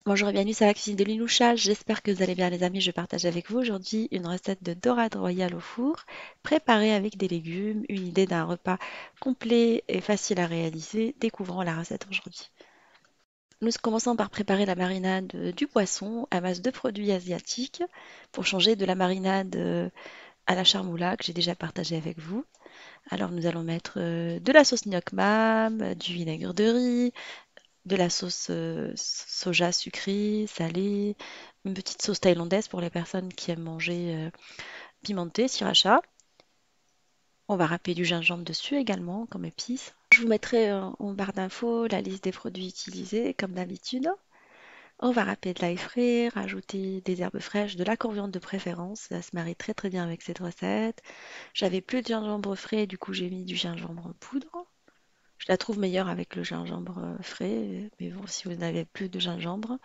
Bonjour et bienvenue sur la cuisine de Liloucha. J'espère que vous allez bien les amis. Je partage avec vous aujourd'hui une recette de dorade royale au four, préparée avec des légumes, une idée d'un repas complet et facile à réaliser. Découvrons la recette aujourd'hui. Nous commençons par préparer la marinade du poisson à base de produits asiatiques pour changer de la marinade à la charmoula que j'ai déjà partagée avec vous. Alors nous allons mettre de la sauce gnoc mam, du vinaigre de riz, de la sauce soja sucrée, salée, une petite sauce thaïlandaise pour les personnes qui aiment manger pimenté, sriracha. On va râper du gingembre dessus également comme épice. Je vous mettrai en barre d'infos la liste des produits utilisés comme d'habitude. On va râper de l'ail frais, rajouter des herbes fraîches, de la coriandre de préférence. Ça se marie très très bien avec cette recette. J'avais plus de gingembre frais, du coup j'ai mis du gingembre en poudre. Je la trouve meilleure avec le gingembre frais, mais bon, si vous n'avez plus de gingembre,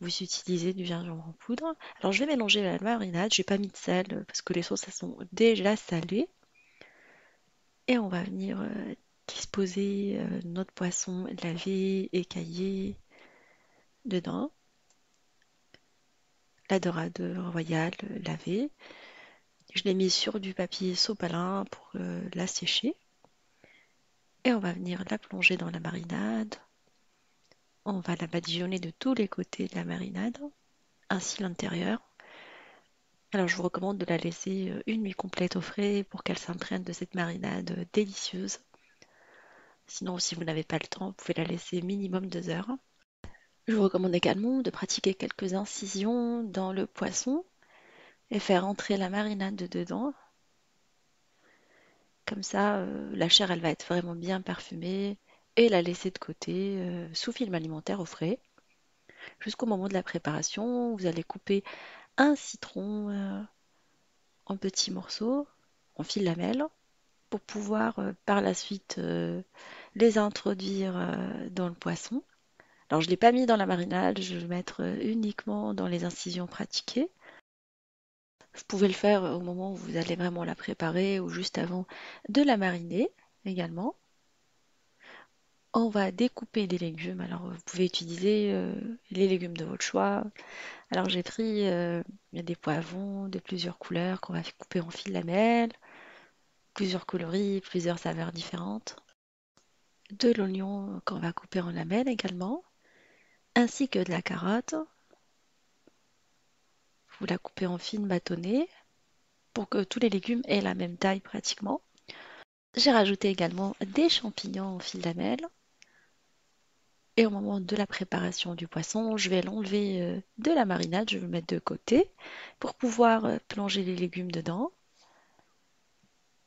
vous utilisez du gingembre en poudre. Alors je vais mélanger la marinade, j'ai pas mis de sel parce que les sauces elles sont déjà salées. Et on va venir disposer notre poisson lavé, écaillé dedans. La dorade royale lavée. Je l'ai mis sur du papier sopalin pour la sécher. Et on va venir la plonger dans la marinade. On va la badigeonner de tous les côtés de la marinade, ainsi l'intérieur. Alors je vous recommande de la laisser une nuit complète au frais pour qu'elle s'imprègne de cette marinade délicieuse. Sinon, si vous n'avez pas le temps, vous pouvez la laisser minimum 2 heures. Je vous recommande également de pratiquer quelques incisions dans le poisson et faire entrer la marinade dedans. Comme ça, la chair, elle va être vraiment bien parfumée et la laisser de côté sous film alimentaire au frais. Jusqu'au moment de la préparation, vous allez couper un citron en petits morceaux, en fil lamelle, pour pouvoir par la suite les introduire dans le poisson. Alors je ne l'ai pas mis dans la marinade, je vais le mettre uniquement dans les incisions pratiquées. Vous pouvez le faire au moment où vous allez vraiment la préparer ou juste avant de la mariner également. On va découper des légumes. Alors vous pouvez utiliser les légumes de votre choix. Alors j'ai pris des poivrons de plusieurs couleurs qu'on va couper en fil lamelle, plusieurs coloris, plusieurs saveurs différentes. De l'oignon qu'on va couper en lamelles également, ainsi que de la carotte. Vous la coupez en fines bâtonnets pour que tous les légumes aient la même taille pratiquement. J'ai rajouté également des champignons en fil lamelles. Et au moment de la préparation du poisson, je vais l'enlever de la marinade, je vais le mettre de côté pour pouvoir plonger les légumes dedans,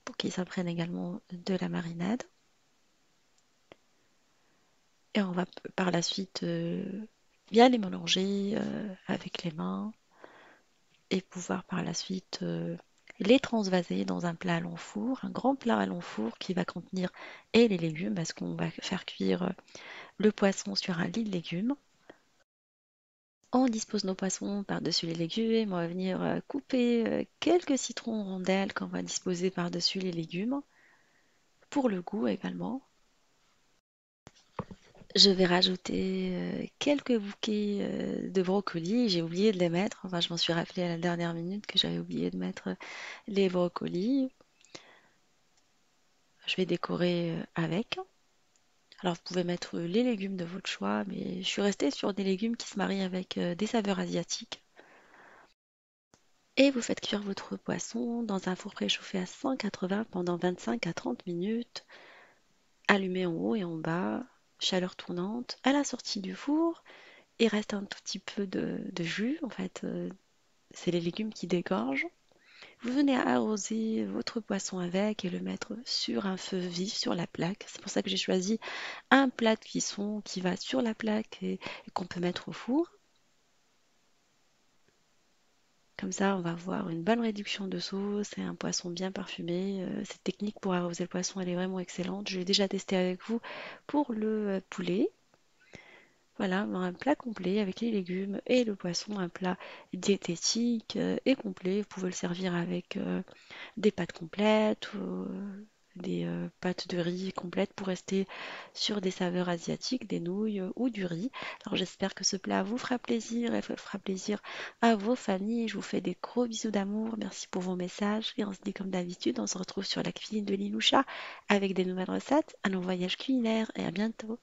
pour qu'ils s'imprègnent également de la marinade. Et on va par la suite bien les mélanger avec les mains et pouvoir par la suite les transvaser dans un plat à long four, un grand plat à long four qui va contenir et les légumes parce qu'on va faire cuire le poisson sur un lit de légumes. On dispose nos poissons par-dessus les légumes, on va venir couper quelques citrons en rondelles qu'on va disposer par-dessus les légumes, pour le goût également. Je vais rajouter quelques bouquets de brocolis. J'ai oublié de les mettre. Enfin, je m'en suis rappelé à la dernière minute que j'avais oublié de mettre les brocolis. Je vais décorer avec. Alors, vous pouvez mettre les légumes de votre choix, mais je suis restée sur des légumes qui se marient avec des saveurs asiatiques. Et vous faites cuire votre poisson dans un four préchauffé à 180 pendant 25 à 30 minutes, allumé en haut et en bas, chaleur tournante. À la sortie du four, il reste un tout petit peu de jus, en fait, c'est les légumes qui dégorgent. Vous venez arroser votre poisson avec et le mettre sur un feu vif sur la plaque. C'est pour ça que j'ai choisi un plat de cuisson qui va sur la plaque et qu'on peut mettre au four. Comme ça, on va avoir une bonne réduction de sauce et un poisson bien parfumé. Cette technique pour arroser le poisson, elle est vraiment excellente. Je l'ai déjà testé avec vous pour le poulet. Voilà, un plat complet avec les légumes et le poisson, un plat diététique et complet. Vous pouvez le servir avec des pâtes complètes, ou, des pâtes de riz complètes pour rester sur des saveurs asiatiques, des nouilles ou du riz. Alors j'espère que ce plat vous fera plaisir et fera plaisir à vos familles. Je vous fais des gros bisous d'amour. Merci pour vos messages et on se dit comme d'habitude, on se retrouve sur la cuisine de Liloucha avec des nouvelles recettes, un long voyage culinaire et à bientôt.